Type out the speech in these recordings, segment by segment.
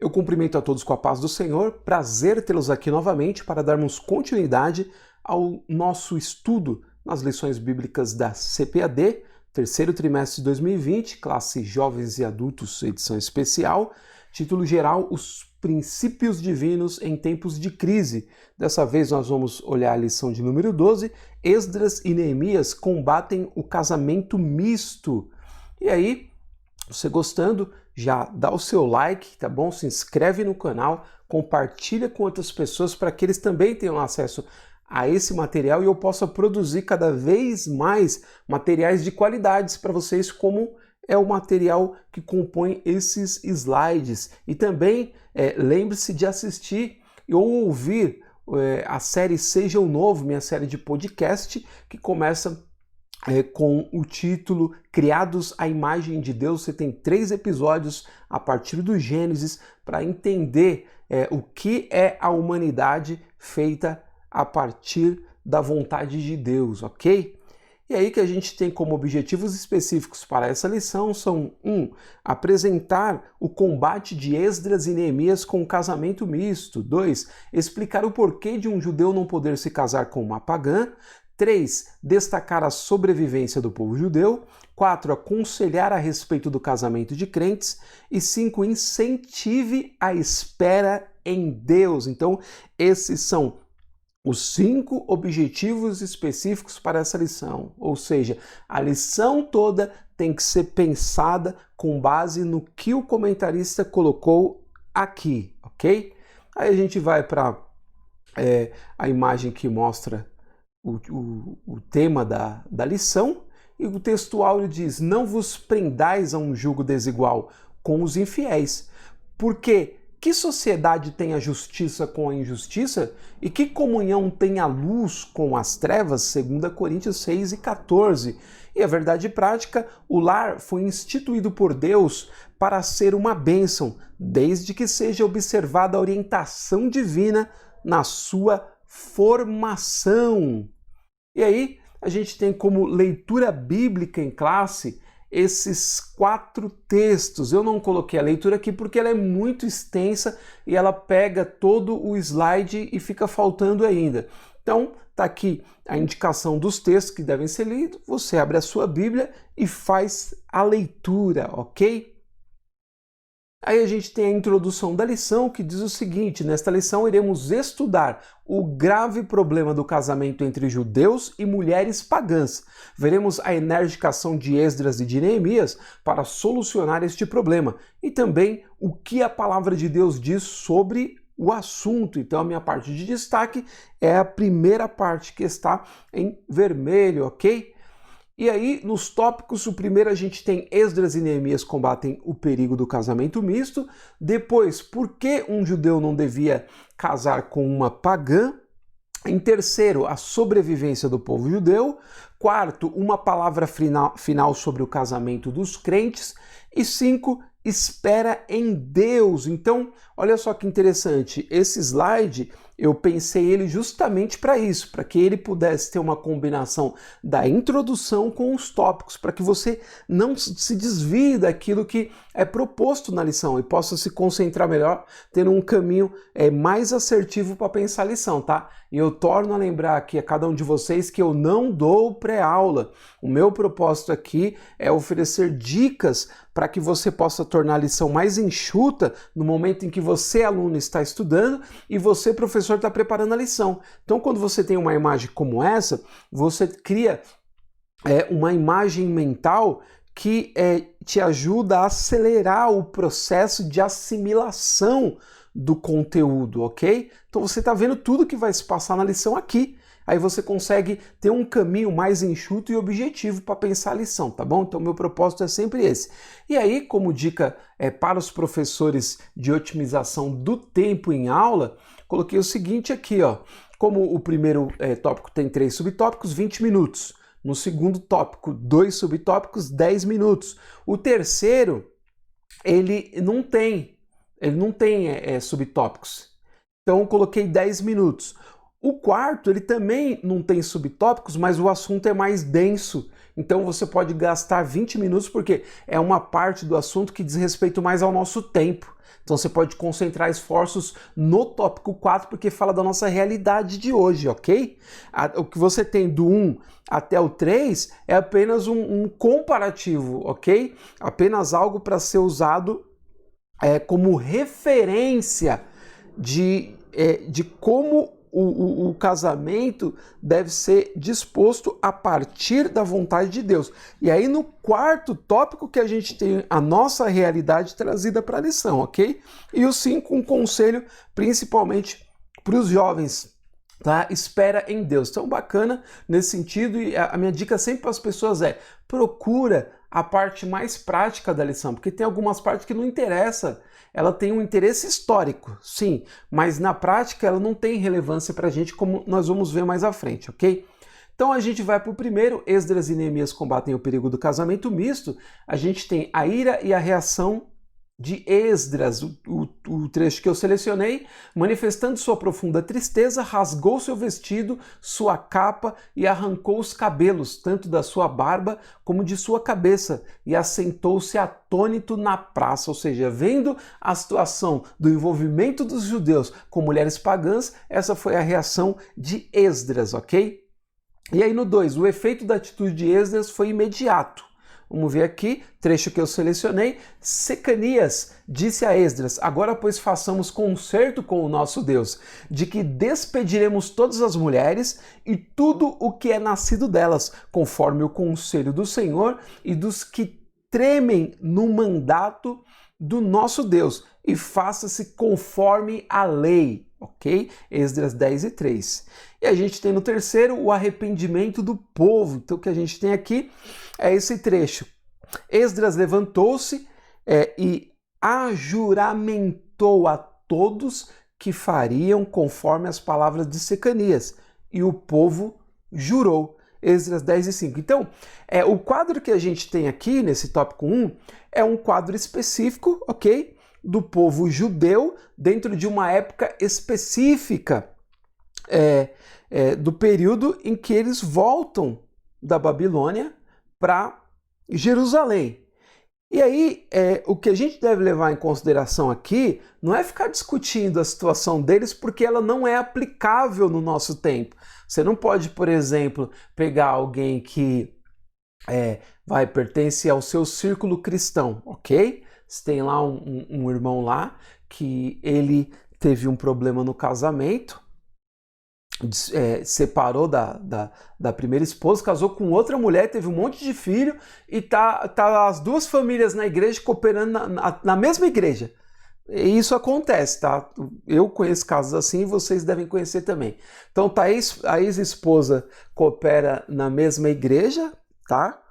Eu cumprimento a todos com a paz do Senhor, prazer tê-los aqui novamente para darmos continuidade ao nosso estudo nas lições bíblicas da CPAD, terceiro trimestre de 2020, classe Jovens e Adultos, edição especial, título geral, Os Princípios Divinos em Tempos de Crise. Dessa vez nós vamos olhar a lição de número 12, Esdras e Neemias combatem o casamento misto. E aí, você gostando, já dá o seu like, tá bom? Se inscreve no canal, compartilha com outras pessoas para que eles também tenham acesso a esse material e eu possa produzir cada vez mais materiais de qualidades para vocês, como é o material que compõe esses slides. E também lembre-se de assistir ou ouvir a série Seja o Novo, minha série de podcast, que começa com o título Criados à Imagem de Deus. Você tem 3 episódios a partir do Gênesis para entender o que é a humanidade feita a partir da vontade de Deus, ok? E aí que a gente tem como objetivos específicos para essa lição são 1. Apresentar o combate de Esdras e Neemias com o casamento misto. 2. Explicar o porquê de um judeu não poder se casar com uma pagã. 3. Destacar a sobrevivência do povo judeu. 4. Aconselhar a respeito do casamento de crentes. E 5. Incentive a espera em Deus. Então, esses são os 5 objetivos específicos para essa lição. Ou seja, a lição toda tem que ser pensada com base no que o comentarista colocou aqui, ok? Aí a gente vai para a imagem que mostra o tema da lição, e o texto áureo diz: não vos prendais a um jugo desigual com os infiéis, porque que sociedade tem a justiça com a injustiça? E que comunhão tem a luz com as trevas? 2 Coríntios 6 e 14. E a verdade prática, o lar foi instituído por Deus para ser uma bênção, desde que seja observada a orientação divina na sua formação. E aí, a gente tem como leitura bíblica em classe esses 4 textos. Eu não coloquei a leitura aqui porque ela é muito extensa e ela pega todo o slide e fica faltando ainda. Então, tá aqui a indicação dos textos que devem ser lidos. Você abre a sua Bíblia e faz a leitura, ok? Aí a gente tem a introdução da lição que diz o seguinte: nesta lição iremos estudar o grave problema do casamento entre judeus e mulheres pagãs. Veremos a enérgica ação de Esdras e de Neemias para solucionar este problema e também o que a palavra de Deus diz sobre o assunto. Então a minha parte de destaque é a primeira parte que está em vermelho, ok? E aí, nos tópicos, o primeiro a gente tem Esdras e Neemias combatem o perigo do casamento misto. Depois, por que um judeu não devia casar com uma pagã? Em terceiro, a sobrevivência do povo judeu. Quarto, uma palavra final sobre o casamento dos crentes. E 5, espera em Deus. Então, olha só que interessante, esse slide eu pensei ele justamente para isso, para que ele pudesse ter uma combinação da introdução com os tópicos, para que você não se desvie daquilo que é proposto na lição e possa se concentrar melhor, tendo um caminho mais assertivo para pensar a lição, tá? E eu torno a lembrar aqui a cada um de vocês que eu não dou pré-aula. O meu propósito aqui é oferecer dicas para que você possa tornar a lição mais enxuta no momento em que você, aluno, está estudando e você, professor, está preparando a lição. Então, quando você tem uma imagem como essa, você cria uma imagem mental que te ajuda a acelerar o processo de assimilação do conteúdo, ok? Então você está vendo tudo que vai se passar na lição aqui. Aí você consegue ter um caminho mais enxuto e objetivo para pensar a lição, tá bom? Então meu propósito é sempre esse. E aí, como dica para os professores de otimização do tempo em aula, coloquei o seguinte aqui, ó. Como o primeiro tópico tem 3 subtópicos, 20 minutos. No segundo tópico, 2 subtópicos, 10 minutos. O terceiro, ele não tem subtópicos. Então eu coloquei 10 minutos. O quarto, ele também não tem subtópicos, mas o assunto é mais denso. Então você pode gastar 20 minutos porque é uma parte do assunto que diz respeito mais ao nosso tempo. Então você pode concentrar esforços no tópico 4 porque fala da nossa realidade de hoje, ok? O que você tem do 1 até o 3 é apenas um comparativo, ok? Apenas algo para ser usado como referência de como o casamento deve ser disposto a partir da vontade de Deus. E aí no quarto tópico que a gente tem a nossa realidade trazida para a lição, ok? E o 5, um conselho principalmente para os jovens, tá? Espera em Deus. Então bacana nesse sentido, e a minha dica sempre para as pessoas procura a parte mais prática da lição, porque tem algumas partes que não interessa. Ela tem um interesse histórico, sim, mas na prática ela não tem relevância para a gente, como nós vamos ver mais à frente, ok? Então a gente vai para o primeiro, Esdras e Neemias combatem o perigo do casamento misto. A gente tem a ira e a reação de Esdras, o trecho que eu selecionei: manifestando sua profunda tristeza, rasgou seu vestido, sua capa e arrancou os cabelos, tanto da sua barba como de sua cabeça, e assentou-se atônito na praça. Ou seja, vendo a situação do envolvimento dos judeus com mulheres pagãs, essa foi a reação de Esdras, ok? E aí no 2, o efeito da atitude de Esdras foi imediato. Vamos ver aqui, trecho que eu selecionei. Secanias disse a Esdras: agora, pois, façamos concerto com o nosso Deus, de que despediremos todas as mulheres e tudo o que é nascido delas, conforme o conselho do Senhor e dos que tremem no mandato do nosso Deus, e faça-se conforme a lei. Ok? Esdras 10 e 3. E a gente tem no terceiro o arrependimento do povo. Então o que a gente tem aqui é esse trecho. Esdras levantou-se e ajuramentou a todos que fariam conforme as palavras de Secanias. E o povo jurou. Esdras 10 e 5. Então, o quadro que a gente tem aqui nesse tópico 1 é um quadro específico, ok? Do povo judeu dentro de uma época específica do período em que eles voltam da Babilônia para Jerusalém. E aí, o que a gente deve levar em consideração aqui não é ficar discutindo a situação deles porque ela não é aplicável no nosso tempo. Você não pode, por exemplo, pegar alguém que pertence ao seu círculo cristão, ok? Você tem lá um irmão lá que ele teve um problema no casamento, separou da primeira esposa, casou com outra mulher, teve um monte de filho e tá as duas famílias na igreja cooperando na mesma igreja. E isso acontece, tá? Eu conheço casos assim e vocês devem conhecer também. Então a ex-esposa coopera na mesma igreja, tá?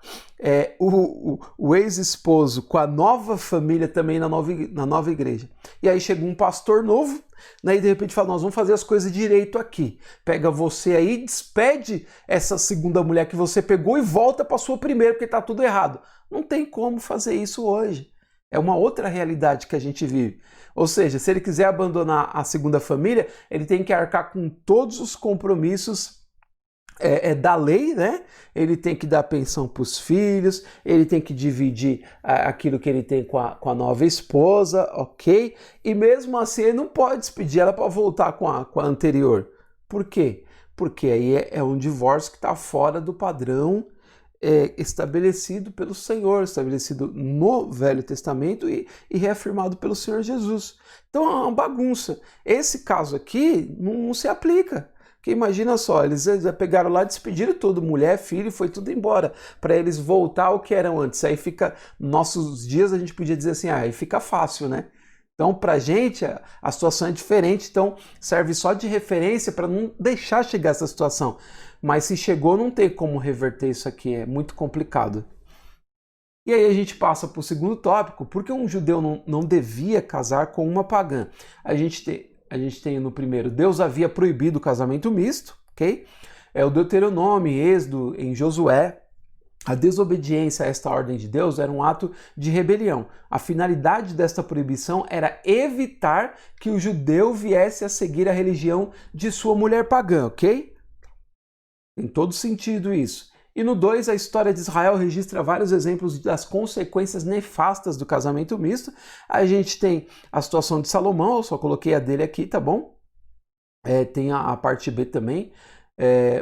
O ex-esposo com a nova família também na nova igreja. E aí chega um pastor novo, né, e de repente fala: nós vamos fazer as coisas direito aqui. Pega você aí, despede essa segunda mulher que você pegou e volta para sua primeira, porque tá tudo errado. Não tem como fazer isso hoje. É uma outra realidade que a gente vive. Ou seja, se ele quiser abandonar a segunda família, ele tem que arcar com todos os compromissos da lei, né? Ele tem que dar pensão para os filhos, ele tem que dividir aquilo que ele tem com a nova esposa, ok? E mesmo assim ele não pode despedir ela para voltar com a anterior. Por quê? Porque aí é um divórcio que está fora do padrão estabelecido pelo Senhor, estabelecido no Velho Testamento e reafirmado pelo Senhor Jesus. Então é uma bagunça. Esse caso aqui não se aplica. Porque imagina só, eles já pegaram lá, despediram tudo, mulher, filho, foi tudo embora, para eles voltar ao que eram antes. Aí fica, nossos dias a gente podia dizer assim, aí fica fácil, né? Então, pra gente, a situação é diferente, então serve só de referência para não deixar chegar essa situação. Mas se chegou, não tem como reverter isso aqui, é muito complicado. E aí a gente passa para o segundo tópico: por que um judeu não devia casar com uma pagã? A gente tem no primeiro, Deus havia proibido o casamento misto, ok? O Deuteronômio, Êxodo, em Josué. A desobediência a esta ordem de Deus era um ato de rebelião. A finalidade desta proibição era evitar que o judeu viesse a seguir a religião de sua mulher pagã, ok? Tem todo sentido isso. E no 2, a história de Israel registra vários exemplos das consequências nefastas do casamento misto. A gente tem a situação de Salomão, eu só coloquei a dele aqui, tá bom? Tem a parte B também.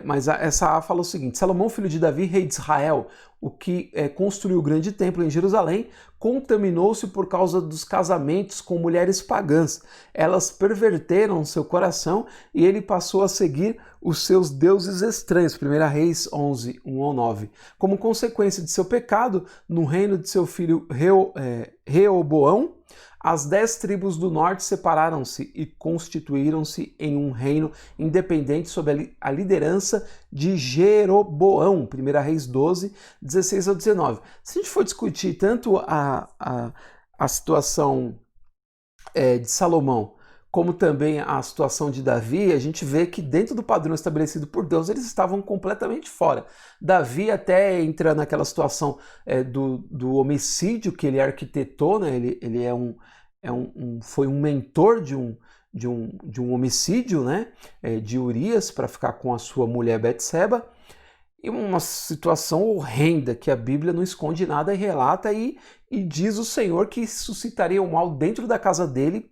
Mas essa A fala o seguinte: Salomão, filho de Davi, rei de Israel, o que construiu o grande templo em Jerusalém, contaminou-se por causa dos casamentos com mulheres pagãs. Elas perverteram seu coração e ele passou a seguir os seus deuses estranhos. 1 Reis 11, 1 ao 9. Como consequência de seu pecado, no reino de seu filho Reoboão, as 10 tribos do norte separaram-se e constituíram-se em um reino independente sob a liderança de Jeroboão, 1 Reis 12, 16 ao 19. Se a gente for discutir tanto a situação de Salomão, como também a situação de Davi, a gente vê que dentro do padrão estabelecido por Deus, eles estavam completamente fora. Davi até entra naquela situação do homicídio que ele arquitetou, né? Ele foi um mentor de um homicídio, né? De Urias para ficar com a sua mulher Betseba. E uma situação horrenda que a Bíblia não esconde nada e relata, e diz o Senhor que suscitaria o mal dentro da casa dele.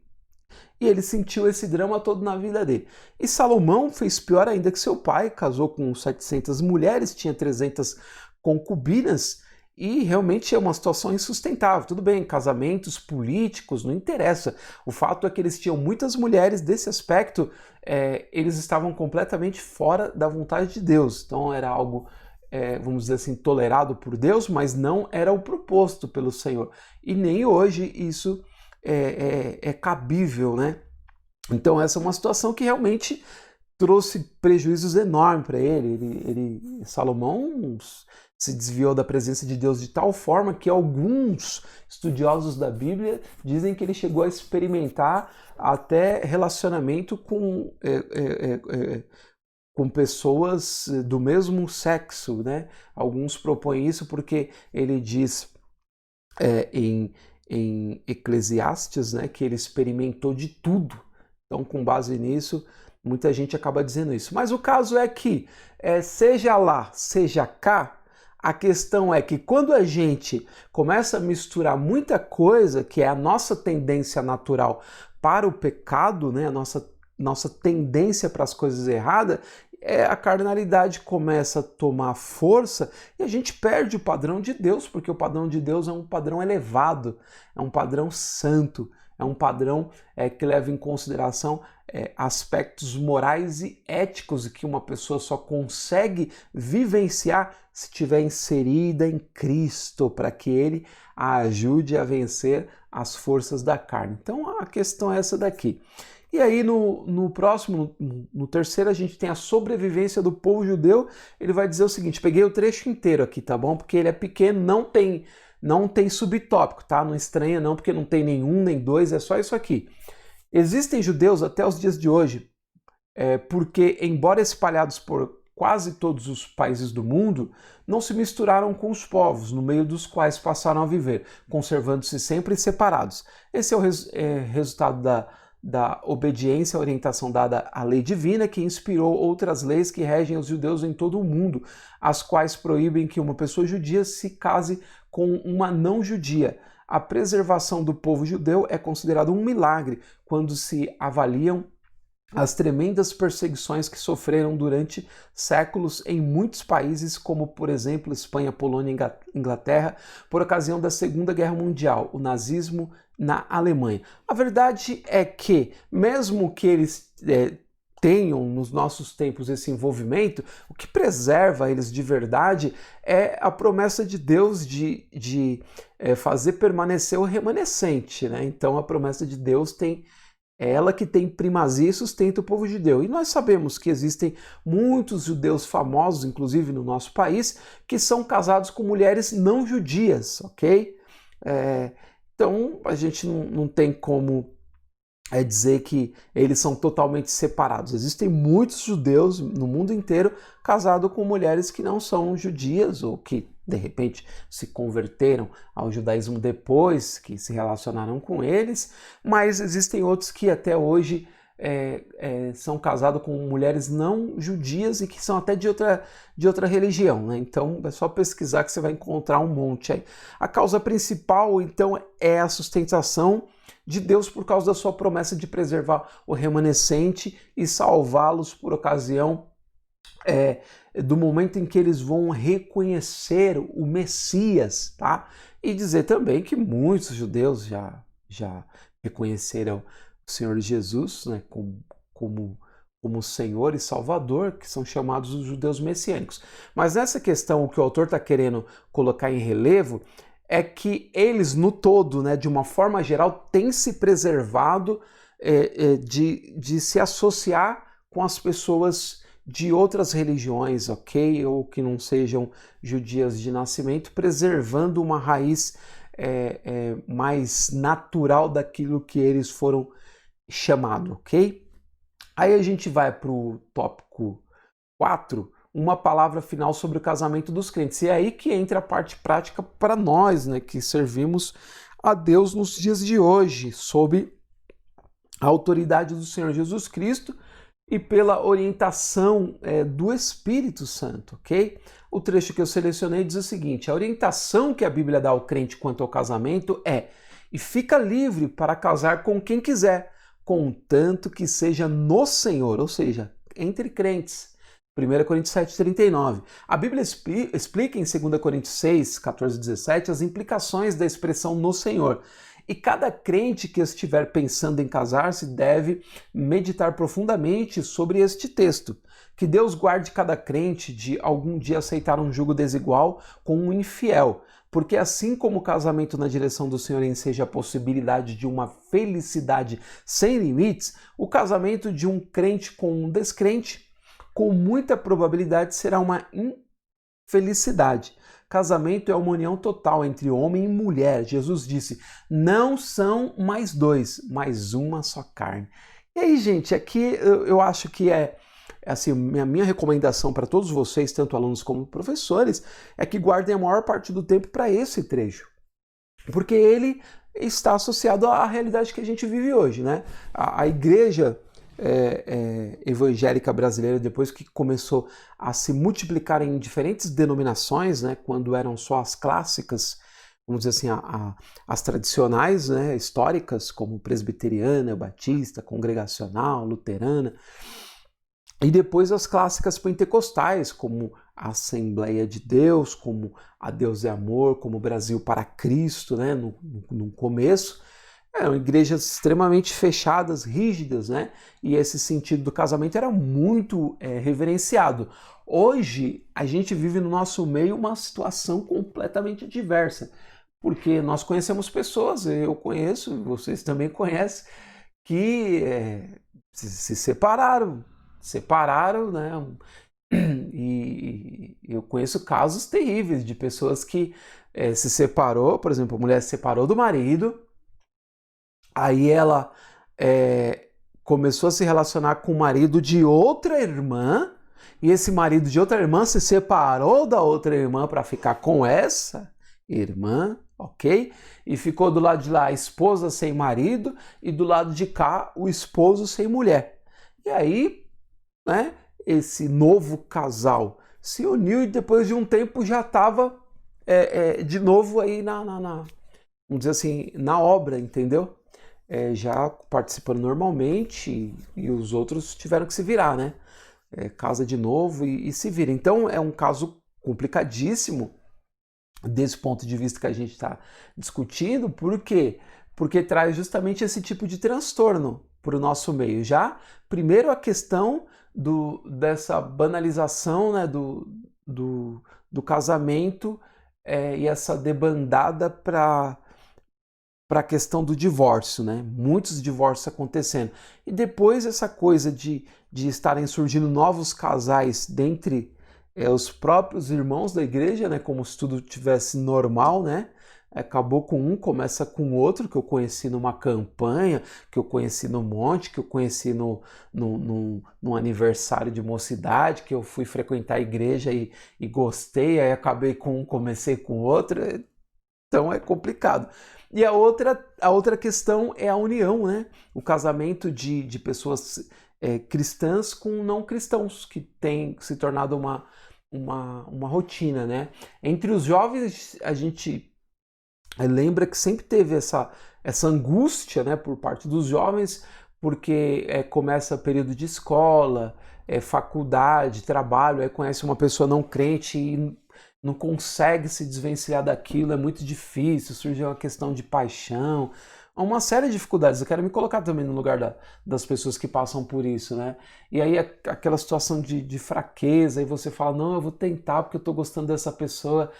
E ele sentiu esse drama todo na vida dele. E Salomão fez pior ainda que seu pai, casou com 700 mulheres, tinha 300 concubinas, e realmente é uma situação insustentável. Tudo bem, casamentos políticos, não interessa. O fato é que eles tinham muitas mulheres, desse aspecto, eles estavam completamente fora da vontade de Deus. Então era algo, vamos dizer assim, tolerado por Deus, mas não era o proposto pelo Senhor. E nem hoje isso é cabível, né? Então essa é uma situação que realmente trouxe prejuízos enormes para ele. Salomão se desviou da presença de Deus de tal forma que alguns estudiosos da Bíblia dizem que ele chegou a experimentar até relacionamento com pessoas do mesmo sexo, né? Alguns propõem isso porque ele diz em Eclesiastes, né, que ele experimentou de tudo. Então, com base nisso, muita gente acaba dizendo isso. Mas o caso é que, seja lá, seja cá, a questão é que quando a gente começa a misturar muita coisa, que é a nossa tendência natural para o pecado, né, a nossa tendência para as coisas erradas, a carnalidade começa a tomar força e a gente perde o padrão de Deus, porque o padrão de Deus é um padrão elevado, é um padrão santo, é um padrão que leva em consideração aspectos morais e éticos que uma pessoa só consegue vivenciar se estiver inserida em Cristo, para que Ele a ajude a vencer as forças da carne. Então a questão é essa daqui. E aí no próximo, no terceiro, a gente tem a sobrevivência do povo judeu. Ele vai dizer o seguinte, peguei o trecho inteiro aqui, tá bom? Porque ele é pequeno, não tem subtópico, tá? Não estranha não, porque não tem nenhum, nem dois, é só isso aqui. Existem judeus até os dias de hoje, porque, embora espalhados por quase todos os países do mundo, não se misturaram com os povos, no meio dos quais passaram a viver, conservando-se sempre separados. Esse é o resultado da obediência à orientação dada à lei divina, que inspirou outras leis que regem os judeus em todo o mundo, as quais proíbem que uma pessoa judia se case com uma não judia. A preservação do povo judeu é considerado um milagre quando se avaliam as tremendas perseguições que sofreram durante séculos em muitos países, como, por exemplo, Espanha, Polônia e Inglaterra, por ocasião da Segunda Guerra Mundial, o nazismo na Alemanha. A verdade é que, mesmo que eles tenham nos nossos tempos esse envolvimento, o que preserva eles de verdade é a promessa de Deus de fazer permanecer o remanescente, né? Então a promessa de Deus é ela que tem primazia e sustenta o povo judeu. E nós sabemos que existem muitos judeus famosos, inclusive no nosso país, que são casados com mulheres não judias, ok? Então a gente não tem como dizer que eles são totalmente separados. Existem muitos judeus no mundo inteiro casados com mulheres que não são judias ou que, de repente, se converteram ao judaísmo depois que se relacionaram com eles, mas existem outros que até hoje são casados com mulheres não judias e que são até de outra religião, né? Então é só pesquisar que você vai encontrar um monte aí. A causa principal, então, é a sustentação de Deus por causa da sua promessa de preservar o remanescente e salvá-los por ocasião do momento em que eles vão reconhecer o Messias, tá? E dizer também que muitos judeus já reconheceram o Senhor Jesus, né, como Senhor e Salvador, que são chamados os judeus messiânicos. Mas nessa questão, o que o autor está querendo colocar em relevo é que eles, no todo, né, de uma forma geral, têm se preservado de se associar com as pessoas de outras religiões, ok? Ou que não sejam judias de nascimento, preservando uma raiz mais natural daquilo que eles foram chamados, ok? Aí a gente vai para o tópico 4, uma palavra final sobre o casamento dos crentes. E é aí que entra a parte prática para nós, né, que servimos a Deus nos dias de hoje, sob a autoridade do Senhor Jesus Cristo e pela orientação do Espírito Santo, ok? O trecho que eu selecionei diz o seguinte: a orientação que a Bíblia dá ao crente quanto ao casamento e fica livre para casar com quem quiser, contanto que seja no Senhor, ou seja, entre crentes. 1 Coríntios 7,39. A Bíblia explica em 2 Coríntios 6, 14 e 17 as implicações da expressão no Senhor. E cada crente que estiver pensando em casar-se deve meditar profundamente sobre este texto. Que Deus guarde cada crente de algum dia aceitar um jugo desigual com um infiel, porque assim como o casamento na direção do Senhor enseja a possibilidade de uma felicidade sem limites, o casamento de um crente com um descrente, com muita probabilidade, será uma infelicidade. Casamento é uma união total entre homem e mulher. Jesus disse, não são mais dois, mas uma só carne. E aí, gente, aqui eu acho que assim, a minha recomendação para todos vocês, tanto alunos como professores, é que guardem a maior parte do tempo para esse trecho. Porque ele está associado à realidade que a gente vive hoje, né? A igreja evangélica brasileira, depois que começou a se multiplicar em diferentes denominações, né, quando eram só as clássicas, vamos dizer assim, as tradicionais, né, históricas, como presbiteriana, batista, congregacional, luterana, e depois as clássicas pentecostais, como a Assembleia de Deus, como a Deus é Amor, como Brasil para Cristo, né, no começo. Eram igrejas extremamente fechadas, rígidas, né? E esse sentido do casamento era muito reverenciado. Hoje, a gente vive no nosso meio uma situação completamente diversa, porque nós conhecemos pessoas, eu conheço, vocês também conhecem, que se separaram, né? E eu conheço casos terríveis de pessoas que se separou, por exemplo, a mulher se separou do marido. Aí ela começou a se relacionar com o marido de outra irmã, e esse marido de outra irmã se separou da outra irmã para ficar com essa irmã, ok? E ficou do lado de lá a esposa sem marido e do lado de cá o esposo sem mulher. E aí, né, esse novo casal se uniu e depois de um tempo já estava de novo aí vamos dizer assim, na obra, entendeu? Já participando normalmente e os outros tiveram que se virar, né? Casa de novo e se vira. Então é um caso complicadíssimo desse ponto de vista que a gente está discutindo. Por quê? Porque traz justamente esse tipo de transtorno para o nosso meio. Já, primeiro, a questão dessa banalização, né, do casamento e essa debandada para a questão do divórcio, né? Muitos divórcios acontecendo. E depois essa coisa de estarem surgindo novos casais dentre os próprios irmãos da igreja, né? Como se tudo tivesse normal, né? Acabou com um, começa com o outro, que eu conheci numa campanha, que eu conheci no monte, que eu conheci num aniversário de mocidade, que eu fui frequentar a igreja e gostei, aí acabei com um, comecei com o outro. Então é complicado. E a outra questão é a união, né? O casamento de pessoas cristãs com não cristãos, que tem se tornado uma rotina, né? Entre os jovens, a gente lembra que sempre teve essa angústia, né, por parte dos jovens, porque começa período de escola, faculdade, trabalho, aí conhece uma pessoa não crente e não consegue se desvencilhar daquilo, é muito difícil, surge uma questão de paixão, uma série de dificuldades. Eu quero me colocar também no lugar das pessoas que passam por isso, né? E aí aquela situação de fraqueza, e você fala, não, eu vou tentar porque eu tô gostando dessa pessoa,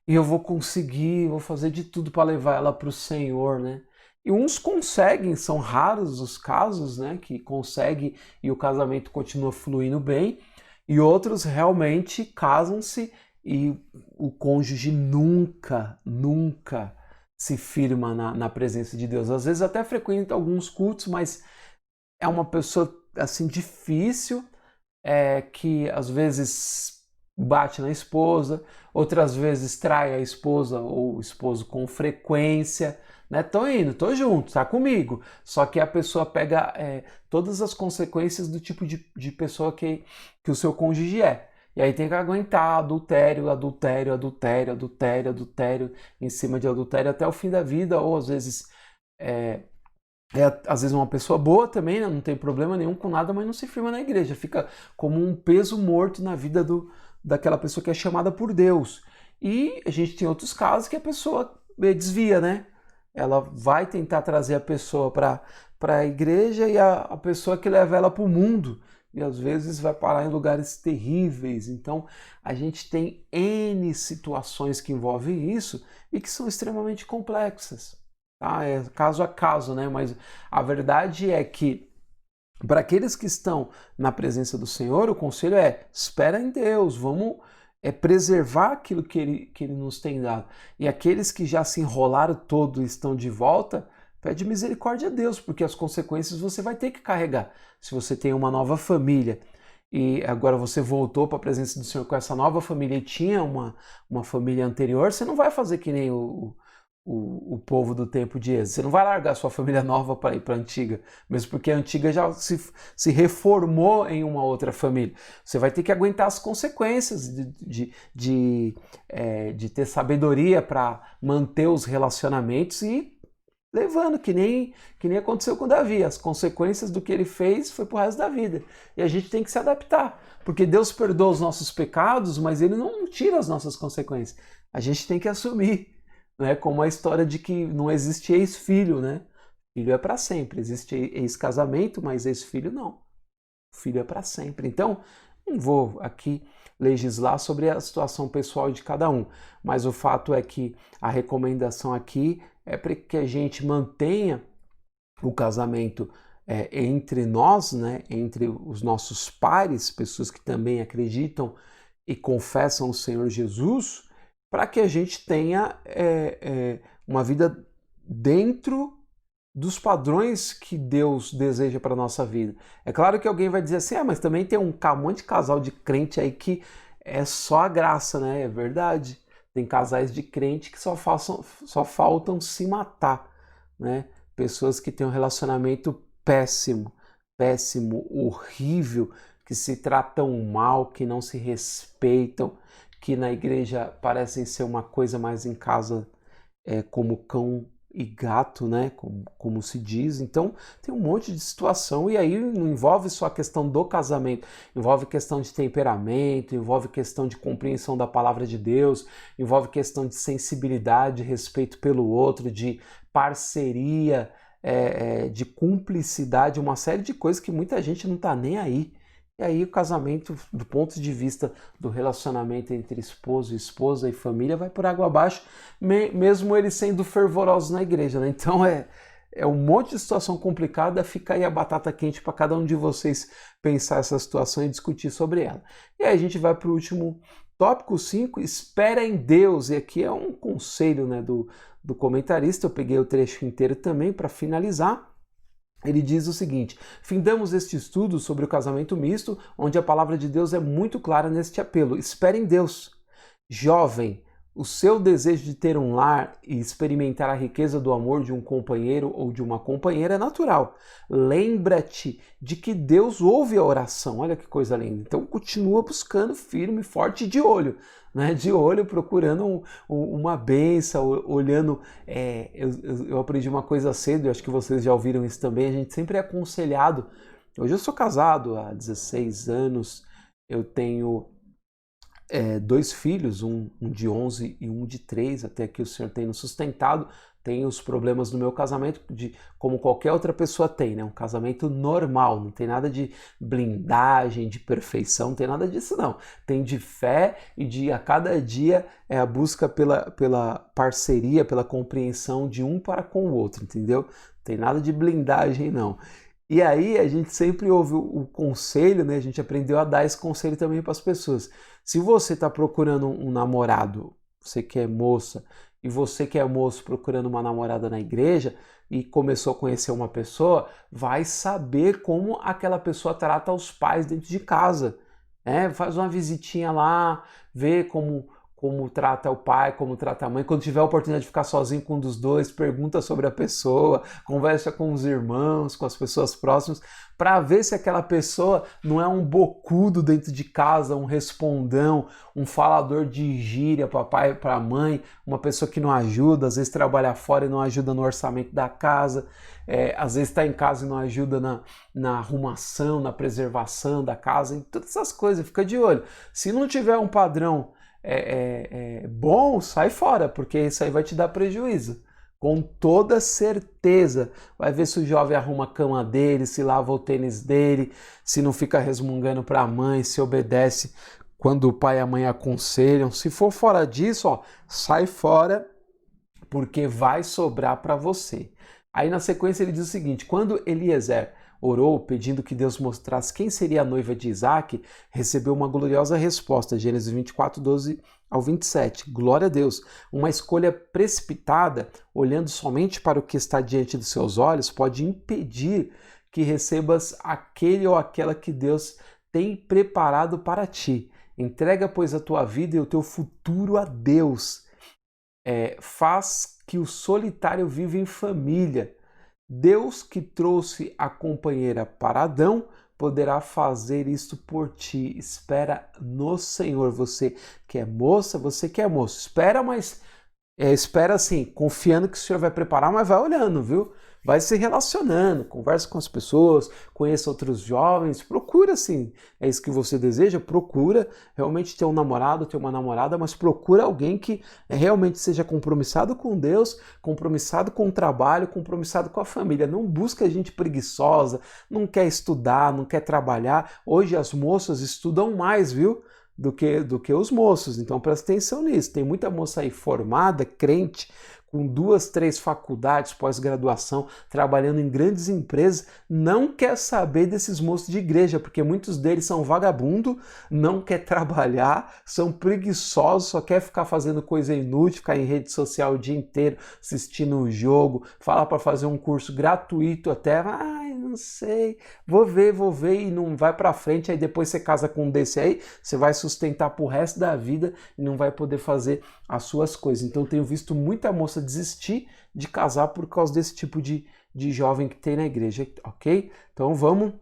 e eu vou conseguir, vou fazer de tudo para levar ela para o Senhor, né? E uns conseguem, são raros os casos, né, que conseguem e o casamento continua fluindo bem, e outros realmente casam-se e o cônjuge nunca, nunca se firma na presença de Deus. Às vezes até frequenta alguns cultos, mas é uma pessoa assim difícil, que às vezes bate na esposa, outras vezes trai a esposa ou o esposo com frequência, né? Tô indo, tô junto, tá comigo. Só que a pessoa pega todas as consequências do tipo de pessoa que o seu cônjuge é. E aí tem que aguentar adultério, adultério, adultério, adultério, adultério, em cima de adultério até o fim da vida, ou às vezes às vezes uma pessoa boa também, né? Não tem problema nenhum com nada, mas não se firma na igreja, fica como um peso morto na vida daquela pessoa que é chamada por Deus. E a gente tem outros casos que a pessoa desvia, né? Ela vai tentar trazer a pessoa para a igreja e a pessoa que leva ela para o mundo. E às vezes vai parar em lugares terríveis. Então a gente tem N situações que envolvem isso e que são extremamente complexas. Tá? É caso a caso, né? Mas a verdade é que para aqueles que estão na presença do Senhor, o conselho é: espera em Deus, vamos preservar aquilo que ele nos tem dado. E aqueles que já se enrolaram todo e estão de volta, pede misericórdia a Deus, porque as consequências você vai ter que carregar. Se você tem uma nova família e agora você voltou para a presença do Senhor com essa nova família e tinha uma família anterior, você não vai fazer que nem o povo do tempo de Êxodo. Você não vai largar sua família nova para ir para a antiga, mesmo porque a antiga já se reformou em uma outra família. Você vai ter que aguentar as consequências de ter sabedoria para manter os relacionamentos e levando, que nem aconteceu com Davi. As consequências do que ele fez foi pro resto da vida. E a gente tem que se adaptar, porque Deus perdoa os nossos pecados, mas ele não tira as nossas consequências. A gente tem que assumir. Né, como a história de que não existe ex-filho, né? Filho é para sempre. Existe ex-casamento, mas ex-filho não. O filho é para sempre. Então, não vou aqui legislar sobre a situação pessoal de cada um, mas o fato é que a recomendação aqui é para que a gente mantenha o casamento entre nós, né? Entre os nossos pares, pessoas que também acreditam e confessam o Senhor Jesus, para que a gente tenha uma vida dentro dos padrões que Deus deseja para a nossa vida. É claro que alguém vai dizer assim, mas também tem um monte de casal de crente aí que é só a graça, né? É verdade. Tem casais de crente que só faltam se matar, né? Pessoas que têm um relacionamento péssimo, horrível, que se tratam mal, que não se respeitam, que na igreja parecem ser uma coisa, mais em casa como cão e gato, né? Como se diz. Então tem um monte de situação, e aí não envolve só a questão do casamento, envolve questão de temperamento, envolve questão de compreensão da palavra de Deus, envolve questão de sensibilidade, respeito pelo outro, de parceria, de cumplicidade, uma série de coisas que muita gente não está nem aí. E aí o casamento, do ponto de vista do relacionamento entre esposo, esposa e família, vai por água abaixo, mesmo eles sendo fervorosos na igreja, né? Então é um monte de situação complicada, fica aí a batata quente para cada um de vocês pensar essa situação e discutir sobre ela. E aí a gente vai para o último tópico 5, espera em Deus. E aqui é um conselho, né, do comentarista, eu peguei o trecho inteiro também para finalizar. Ele diz o seguinte: findamos este estudo sobre o casamento misto, onde a palavra de Deus é muito clara neste apelo. Espere em Deus. Jovem, O seu desejo de ter um lar e experimentar a riqueza do amor de um companheiro ou de uma companheira é natural. Lembra-te de que Deus ouve a oração. Olha que coisa linda. Então continua buscando firme, forte e de olho. Né? De olho, procurando uma bênção, olhando. Eu aprendi uma coisa cedo, eu acho que vocês já ouviram isso também. A gente sempre é aconselhado. Hoje eu sou casado há 16 anos, eu tenho 2 filhos, um de 11 e um de 3, até que o Senhor tem nos sustentado. Tem os problemas do meu casamento, como qualquer outra pessoa tem, né? Um casamento normal, não tem nada de blindagem, de perfeição, não tem nada disso não. Tem de fé e de a cada dia a busca pela parceria, pela compreensão de um para com o outro, entendeu? Não tem nada de blindagem não. E aí a gente sempre ouve o conselho, né? A gente aprendeu a dar esse conselho também para as pessoas. Se você está procurando um namorado, você que é moça, e você que é moço procurando uma namorada na igreja e começou a conhecer uma pessoa, vai saber como aquela pessoa trata os pais dentro de casa. Faz uma visitinha lá, vê como trata o pai, como trata a mãe. Quando tiver a oportunidade de ficar sozinho com um dos dois, pergunta sobre a pessoa, conversa com os irmãos, com as pessoas próximas, para ver se aquela pessoa não é um bocudo dentro de casa, um respondão, um falador de gíria para pai e para mãe, uma pessoa que não ajuda, às vezes trabalha fora e não ajuda no orçamento da casa, às vezes está em casa e não ajuda na arrumação, na preservação da casa, e todas essas coisas, fica de olho. Se não tiver um padrão bom, sai fora, porque isso aí vai te dar prejuízo. Com toda certeza. Vai ver se o jovem arruma a cama dele, se lava o tênis dele, se não fica resmungando para a mãe, se obedece quando o pai e a mãe aconselham. Se for fora disso, sai fora, porque vai sobrar para você. Aí na sequência ele diz o seguinte: quando Eliezer orou pedindo que Deus mostrasse quem seria a noiva de Isaac, recebeu uma gloriosa resposta, Gênesis 24, 12 ao 27. Glória a Deus! Uma escolha precipitada, olhando somente para o que está diante dos seus olhos, pode impedir que recebas aquele ou aquela que Deus tem preparado para ti. Entrega, pois, a tua vida e o teu futuro a Deus. Faz que o solitário viva em família. Deus que trouxe a companheira para Adão poderá fazer isto por ti. Espera no Senhor. Você que é moça, você que é moço. Espera, mas espera assim, confiando que o Senhor vai preparar, mas vai olhando, viu? Vai se relacionando, conversa com as pessoas, conheça outros jovens, procura assim, é isso que você deseja, procura realmente ter um namorado, ter uma namorada, mas procura alguém que realmente seja compromissado com Deus, compromissado com o trabalho, compromissado com a família. Não busca gente preguiçosa, não quer estudar, não quer trabalhar. Hoje as moças estudam mais, viu? Do que os moços, então presta atenção nisso. Tem muita moça aí formada, crente, com 2, 3 faculdades, pós-graduação, trabalhando em grandes empresas, não quer saber desses moços de igreja, porque muitos deles são vagabundo, não quer trabalhar, são preguiçosos, só quer ficar fazendo coisa inútil, ficar em rede social o dia inteiro, assistindo um jogo, falar para fazer um curso gratuito até, não sei, vou ver, e não vai para frente, aí depois você casa com um desse aí, você vai sustentar pro resto da vida e não vai poder fazer as suas coisas. Então tenho visto muita moça desistir de casar por causa desse tipo de jovem que tem na igreja, ok? Então vamos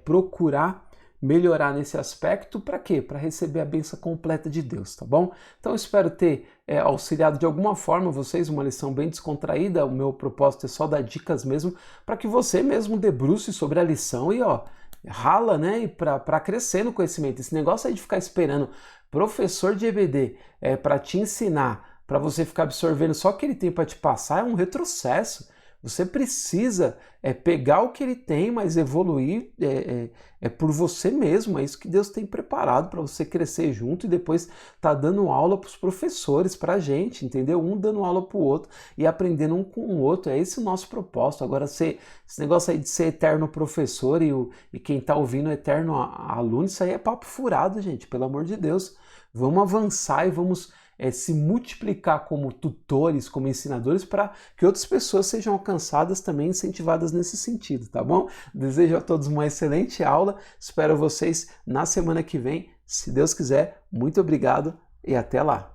procurar melhorar nesse aspecto, para quê? Para receber a bênção completa de Deus, tá bom? Então espero ter auxiliado de alguma forma vocês, uma lição bem descontraída. O meu propósito é só dar dicas mesmo, para que você mesmo debruce sobre a lição e rala, né? Para crescer no conhecimento. Esse negócio aí de ficar esperando professor de EBD para te ensinar, para você ficar absorvendo só o que ele tem para te passar, é um retrocesso. Você precisa pegar o que ele tem, mas evoluir por você mesmo. É isso que Deus tem preparado para você crescer junto e depois tá dando aula para os professores, para a gente, entendeu? Um dando aula para o outro e aprendendo um com o outro. É esse o nosso propósito. Agora, esse negócio aí de ser eterno professor e quem está ouvindo eterno aluno, isso aí é papo furado, gente, pelo amor de Deus. Vamos avançar e vamos se multiplicar como tutores, como ensinadores, para que outras pessoas sejam alcançadas também, incentivadas nesse sentido, tá bom? Desejo a todos uma excelente aula, espero vocês na semana que vem, se Deus quiser. Muito obrigado e até lá!